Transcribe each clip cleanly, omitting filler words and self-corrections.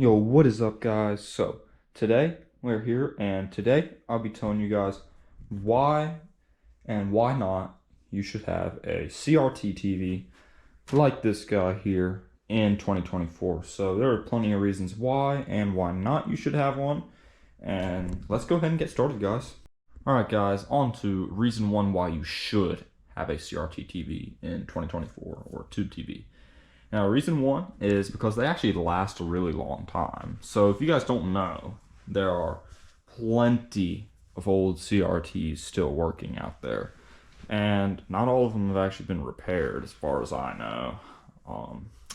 Yo, what is up, guys? So, today we're here, and today I'll be telling you guys why and why not you should have a CRT TV like this guy here in 2024. So, there are plenty of reasons why and why not you should have one, and let's go ahead and get started, guys. Alright, guys, on to reason one why you should have a CRT TV in 2024 or Tube TV. Now, reason one is because they actually last a really long time. So if you guys don't know, there are plenty of old CRTs still working out there. And not all of them have actually been repaired as far as I know.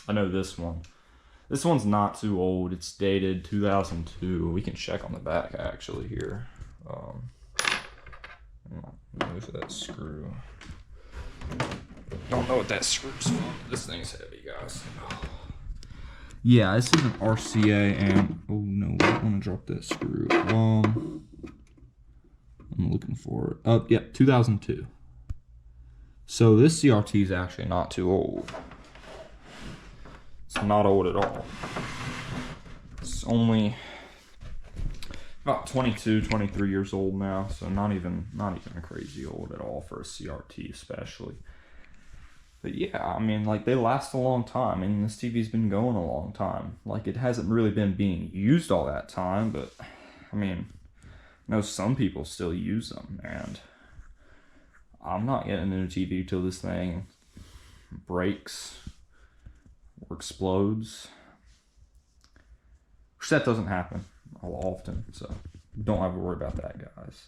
I know this one. This one's not too old. It's dated 2002. We can check on the back actually here. Move that screw. Don't know what that screw's from. This thing's heavy, guys. Yeah, this is an RCA, and oh no, I want to drop that screw. I'm looking for it. Yeah, 2002. So this CRT is actually not too old. It's not old at all. It's only about 22, 23 years old now, so not even crazy old at all for a CRT, especially. But yeah, I mean, like, they last a long time. I mean, this TV's been going a long time. Like, it hasn't really been being used all that time, but, I mean, I know some people still use them, and I'm not getting a new TV till this thing breaks or explodes. Which that doesn't happen all often, so don't have to worry about that, guys.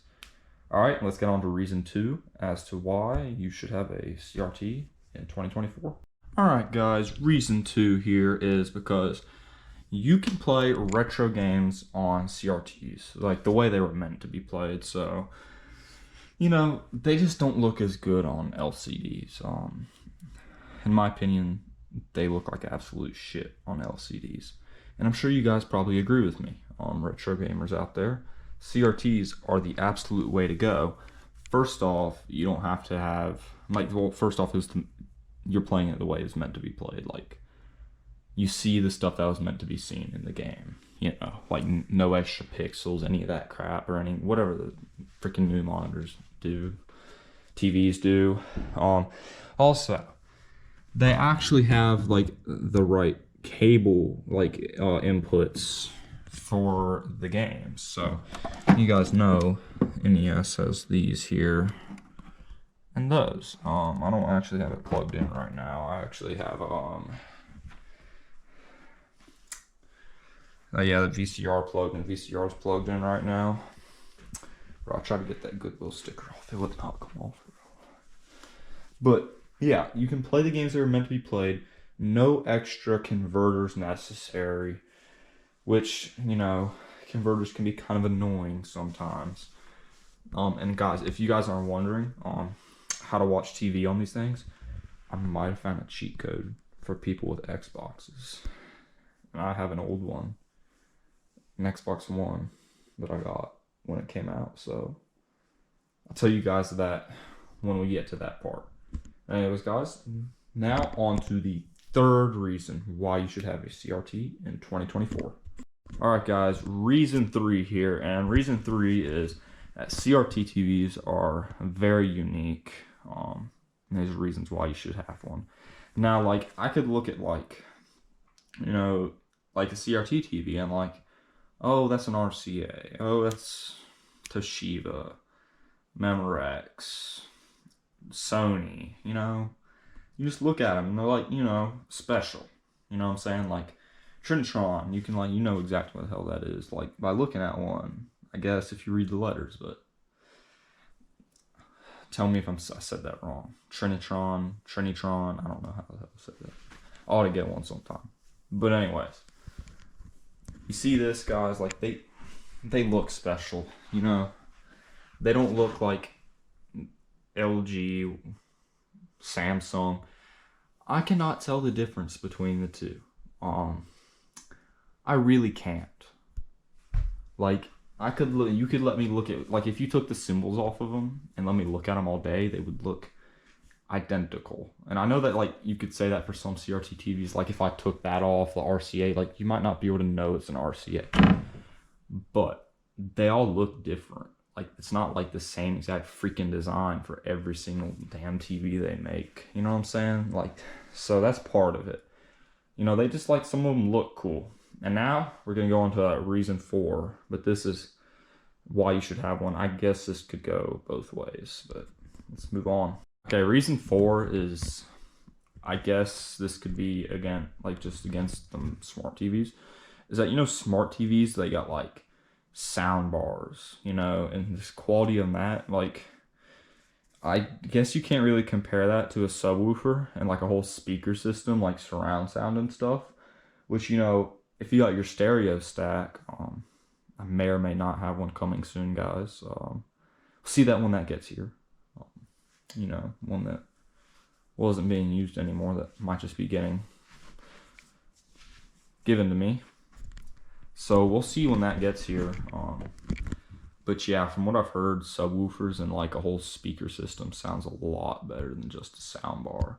Alright, let's get on to reason two as to why you should have a CRT in 2024. Alright guys, reason two here is because you can play retro games on CRTs, like the way they were meant to be played. So, you know, they just don't look as good on LCDs. In my opinion, they look like absolute shit on LCDs. And I'm sure you guys probably agree with me, retro gamers out there. CRTs are the absolute way to go. First off, you don't have to have, like, well, first off, you're playing it the way it's meant to be played. Like, you see the stuff that was meant to be seen in the game. You know, like no extra pixels, any of that crap, or whatever the freaking new monitors do, TVs do. Also, they actually have like the right cable inputs for the games. So you guys know NES has these here and those. I don't actually have it plugged in right now. I actually have yeah, the VCR plugged in. VCR is plugged in right now. I'll try to get that Goodwill sticker off. It would not come off. But yeah, you can play the games that are meant to be played. No extra converters necessary, which, you know, converters can be kind of annoying sometimes. And guys, if you guys aren't wondering how to watch TV on these things, I might have found a cheat code for people with Xboxes. And I have an old one, an Xbox One that I got when it came out. So I'll tell you guys that when we get to that part. Anyways, guys, now on to the third reason why you should have a CRT in 2024. Alright guys, reason three here, and reason three is that CRT TVs are very unique. And there's reasons why you should have one. Now, like, I could look at, like, you know, like a CRT TV and like, oh, that's an RCA. Oh, that's Toshiba, Memorex, Sony, you know. You just look at them and they're like, you know, special. You know what I'm saying? Like, Trinitron, you can, like, you know exactly what the hell that is, like, by looking at one, I guess, if you read the letters, but tell me if I said that wrong. Trinitron, I don't know how the hell I said that. I ought to get one sometime. But anyways, you see this, guys, like, they look special, you know. They don't look like LG, Samsung. I cannot tell the difference between the two. I really can't. Like, you could let me look at, like, if you took the symbols off of them and let me look at them all day, they would look identical. And I know that like you could say that for some CRT TVs. Like if I took that off the RCA, like you might not be able to know it's an RCA, but they all look different. Like it's not like the same exact freaking design for every single damn TV they make. You know what I'm saying? Like, so that's part of it. You know, they just like, some of them look cool. And now we're gonna go on to reason 4, but this is why you should have one. I guess this could go both ways, but let's move on. Okay, reason 4 is, I guess this could be, again, like just against the smart TVs, is that, you know, smart TVs, they got like sound bars, you know, and this quality of that, like, I guess you can't really compare that to a subwoofer and like a whole speaker system, like surround sound and stuff, which, you know, if you got your stereo stack, I may or may not have one coming soon, guys. We'll see that when that gets here. You know, one that wasn't being used anymore, that might just be getting given to me. So we'll see when that gets here. But yeah, from what I've heard, subwoofers and like a whole speaker system sounds a lot better than just a sound bar.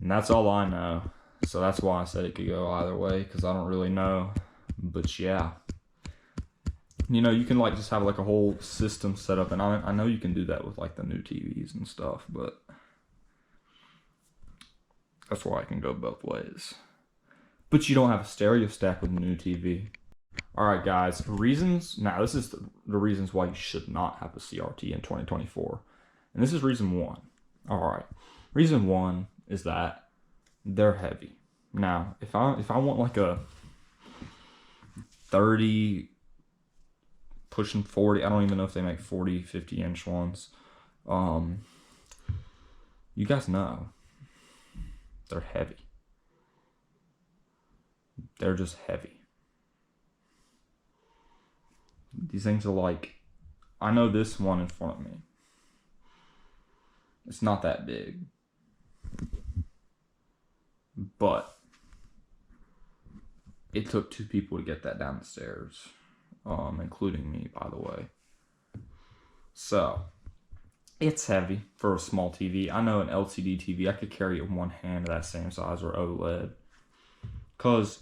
And that's all I know. So that's why I said it could go either way, because I don't really know. But yeah. You know, you can like just have like a whole system set up, and I know you can do that with like the new TVs and stuff, but that's why I can go both ways. But you don't have a stereo stack with a new TV. Alright guys, reasons, now this is the reasons why you should not have a CRT in 2024. And this is reason 1. Alright, reason 1 is that they're heavy. Now, if I want like a 30, pushing 40, I don't even know if they make 40, 50 inch ones. You guys know, they're heavy. They're just heavy. These things are like, I know this one in front of me, it's not that big, but it took 2 people to get that down the stairs, including me, by the way. So it's heavy for a small TV. I know an LCD TV, I could carry it in one hand, that same size, or OLED, because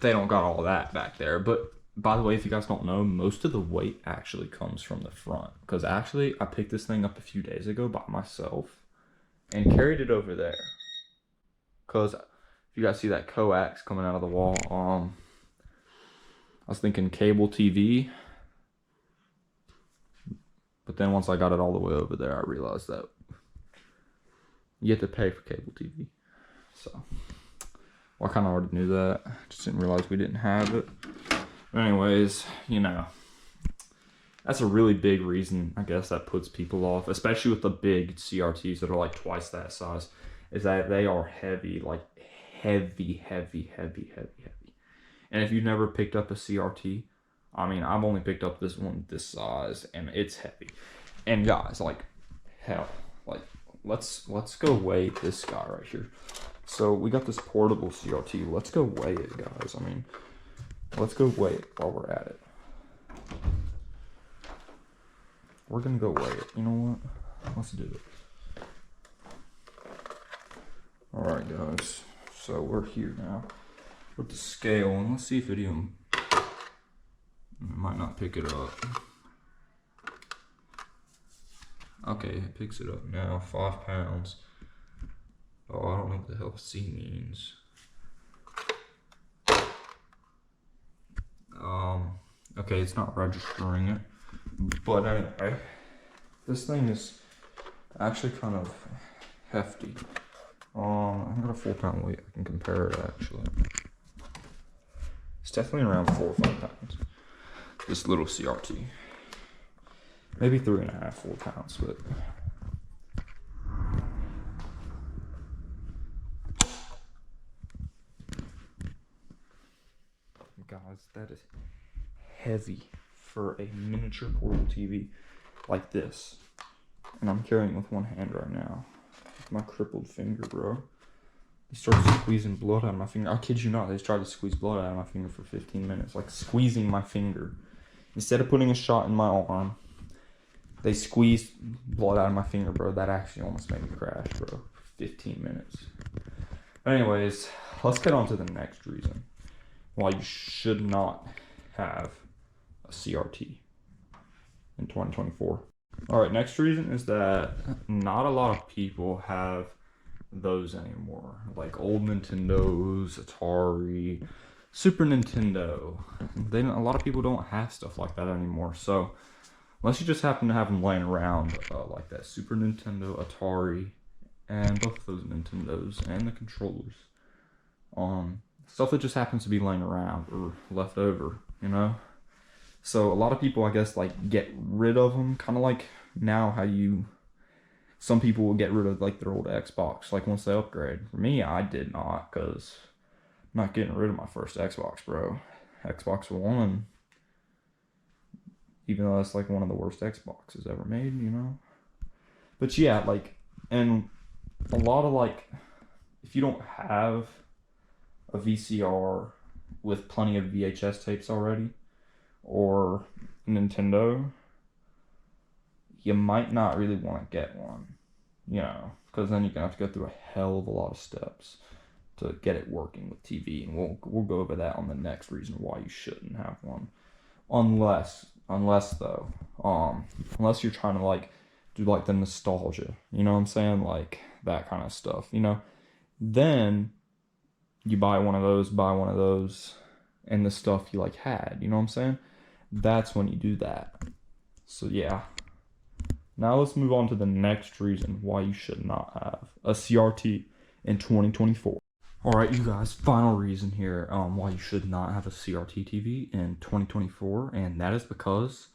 they don't got all that back there. But by the way, if you guys don't know, most of the weight actually comes from the front, because actually I picked this thing up a few days ago by myself and carried it over there, because if you guys see that coax coming out of the wall, I was thinking cable TV, but then once I got it all the way over there, I realized that you have to pay for cable TV. So, well, I kind of already knew that. Just didn't realize we didn't have it. But anyways, you know, that's a really big reason, I guess, that puts people off, especially with the big CRTs that are like twice that size, is that they are heavy, like heavy. And if you've never picked up a CRT, I mean, I've only picked up this one this size, and it's heavy. And guys, like, hell, like, let's go weigh this guy right here. So we got this portable CRT. Let's go weigh it, guys. I mean, let's go weigh it while we're at it. We're gonna go weigh it. You know what? Let's do it. Alright, guys. So we're here now with the scale, and let's see if it even might not pick it up. Okay, it picks it up now. 5 pounds. Oh, I don't know what the hell C means. Okay, it's not registering it. But anyway, this thing is actually kind of hefty. I got a 4 pound weight. I can compare it actually. It's definitely around 4 or 5 pounds. This little CRT. Maybe 3.5, 4 pounds, but guys, that is heavy for a miniature portable TV like this. And I'm carrying it with one hand right now. With my crippled finger, bro. They started squeezing blood out of my finger. I kid you not, they tried to squeeze blood out of my finger for 15 minutes. Like squeezing my finger. Instead of putting a shot in my arm, They squeezed blood out of my finger, bro. That actually almost made me crash, bro. 15 minutes. Anyways, let's get on to the next reason why you should not have a CRT in 2024. All right, next reason is that not a lot of people have those anymore. Like old Nintendos, Atari, Super Nintendo. A lot of people don't have stuff like that anymore. So unless you just happen to have them laying around, like that Super Nintendo, Atari, and both of those Nintendos and the controllers, stuff that just happens to be laying around or left over, you know. So a lot of people, I guess, like get rid of them, kind of like now how some people will get rid of like their old Xbox, like once they upgrade. For me, I did not, because I'm not getting rid of my first Xbox, bro. Xbox One, even though that's like one of the worst Xboxes ever made, you know. But yeah, like, and a lot of like, if you don't have a VCR with plenty of VHS tapes already, or Nintendo, you might not really want to get one, you know, because then you're gonna have to go through a hell of a lot of steps to get it working with TV, and we'll go over that on the next reason why you shouldn't have one, unless though, unless you're trying to like do like the nostalgia, you know what I'm saying, like that kind of stuff, you know, then you buy one of those, and the stuff you like had, you know what I'm saying. That's when you do that. So yeah. Now let's move on to the next reason why you should not have a CRT in 2024. All right, you guys, final reason here why you should not have a CRT TV in 2024, and that is because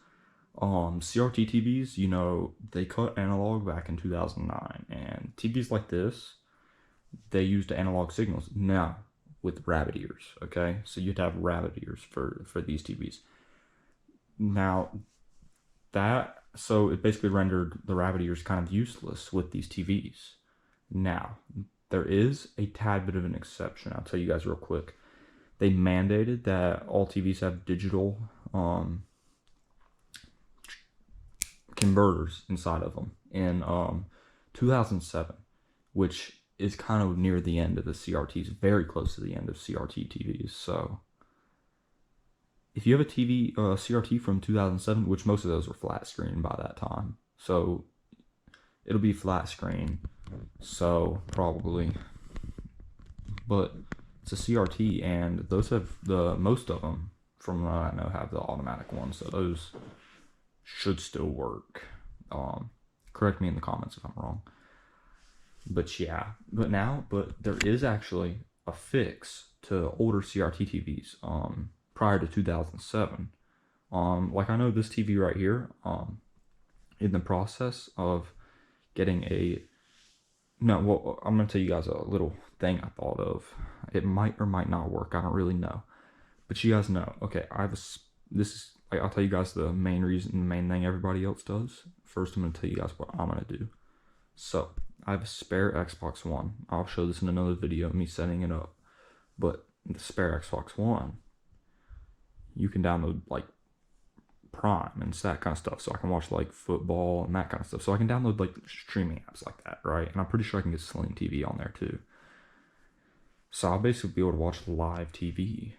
CRT TVs, you know, they cut analog back in 2009, and TVs like this, they used analog signals. Now, with rabbit ears, okay? So you'd have rabbit ears for these TVs. Now, so it basically rendered the rabbit ears kind of useless with these TVs. Now, there is a tad bit of an exception. I'll tell you guys real quick. They mandated that all TVs have digital converters inside of them in 2007, which is kind of near the end of the CRTs, very close to the end of CRT TVs. So if you have a TV CRT from 2007, which most of those were flat screen by that time, so it'll be flat screen, so probably, but it's a CRT, and those have most of them, from what I know, have the automatic ones, so those should still work. Correct me in the comments if I'm wrong. But yeah, but there is actually a fix to older CRT TVs prior to 2007. Like I know this TV right here, in the process of getting well, I'm gonna tell you guys a little thing I thought of. It might or might not work. I don't really know, but you guys know. Okay, I'll tell you guys the main thing everybody else does. First, I'm gonna tell you guys what I'm gonna do. So I have a spare Xbox One. I'll show this in another video of me setting it up. But the spare Xbox One, you can download like Prime and that kind of stuff, so I can watch like football and that kind of stuff. So I can download like streaming apps like that, right? And I'm pretty sure I can get Sling TV on there too. So I'll basically be able to watch live TV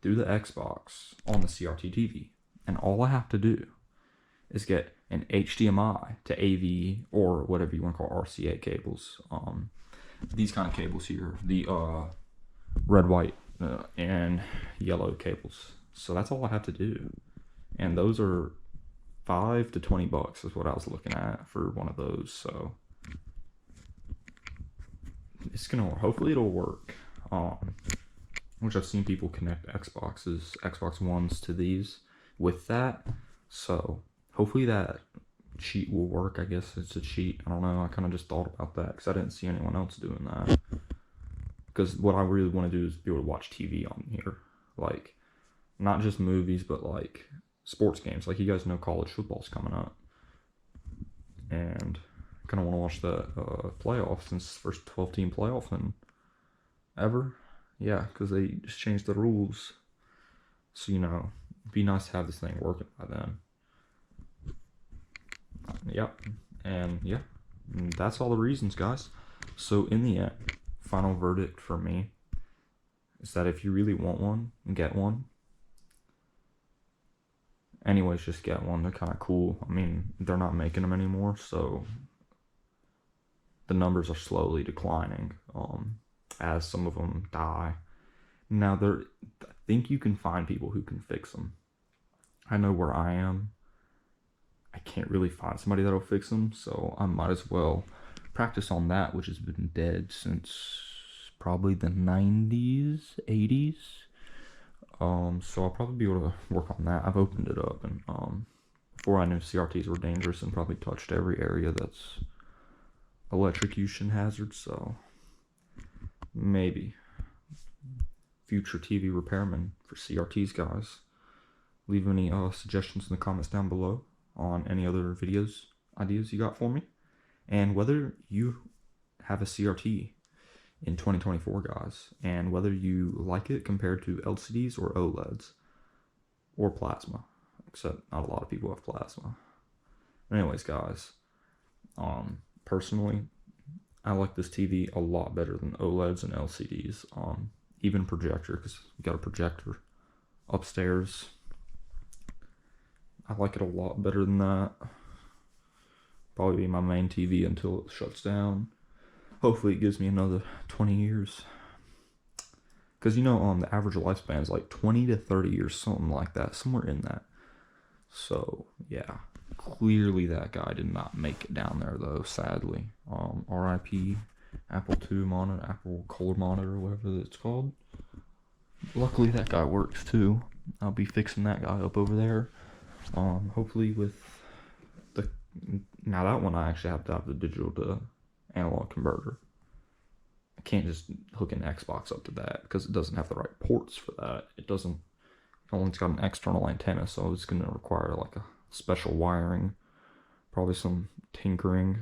through the Xbox on the CRT TV. And all I have to do is get an HDMI to AV or whatever you want to call RCA cables. These kind of cables here, the red, white, and yellow cables. So that's all I have to do, and those are $5 to $20 is what I was looking at for one of those. So it's gonna, hopefully it'll work. Which I've seen people connect Xbox Ones to these with that. So hopefully that cheat will work. I guess it's a cheat. I don't know. I kind of just thought about that because I didn't see anyone else doing that. Because what I really want to do is be able to watch TV on here. Like, not just movies, but like sports games. Like, you guys know college football's coming up. And I kind of want to watch the playoffs, since first 12-team playoff and ever. Yeah, because they just changed the rules. So, you know, it'd be nice to have this thing working by then. Yep. And yeah, that's all the reasons, guys. So in the end, final verdict for me is that if you really want one, get one. Anyways, just get one. They're kind of cool. I mean, they're not making them anymore, so the numbers are slowly declining as some of them die. Now, I think you can find people who can fix them. I know where I am, I can't really find somebody that'll fix them, so I might as well practice on that, which has been dead since probably the 90s, 80s. So I'll probably be able to work on that. I've opened it up, and before I knew CRTs were dangerous and probably touched every area that's electrocution hazard, so maybe future TV repairman for CRTs, guys. Leave any suggestions in the comments down below on any other videos, ideas you got for me, and whether you have a CRT in 2024, guys, and whether you like it compared to LCDs or OLEDs or plasma, except not a lot of people have plasma. Anyways, guys, personally, I like this TV a lot better than OLEDs and LCDs, even projector, because we got a projector upstairs. I like it a lot better than that. Probably be my main TV until it shuts down. Hopefully it gives me another 20 years. Because, you know, the average lifespan is like 20 to 30 years, something like that. Somewhere in that. So, yeah. Clearly that guy did not make it down there, though, sadly. RIP Apple II monitor, Apple Color monitor, whatever it's called. Luckily that guy works, too. I'll be fixing that guy up over there. Hopefully with now that one I actually have to have the digital to analog converter. I can't just hook an Xbox up to that because it doesn't have the right ports for that. It only got an external antenna, so it's going to require like a special wiring, probably some tinkering.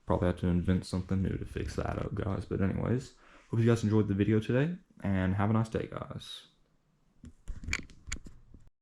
Probably have to invent something new to fix that up, guys. But anyways, hope you guys enjoyed the video today, and have a nice day, guys.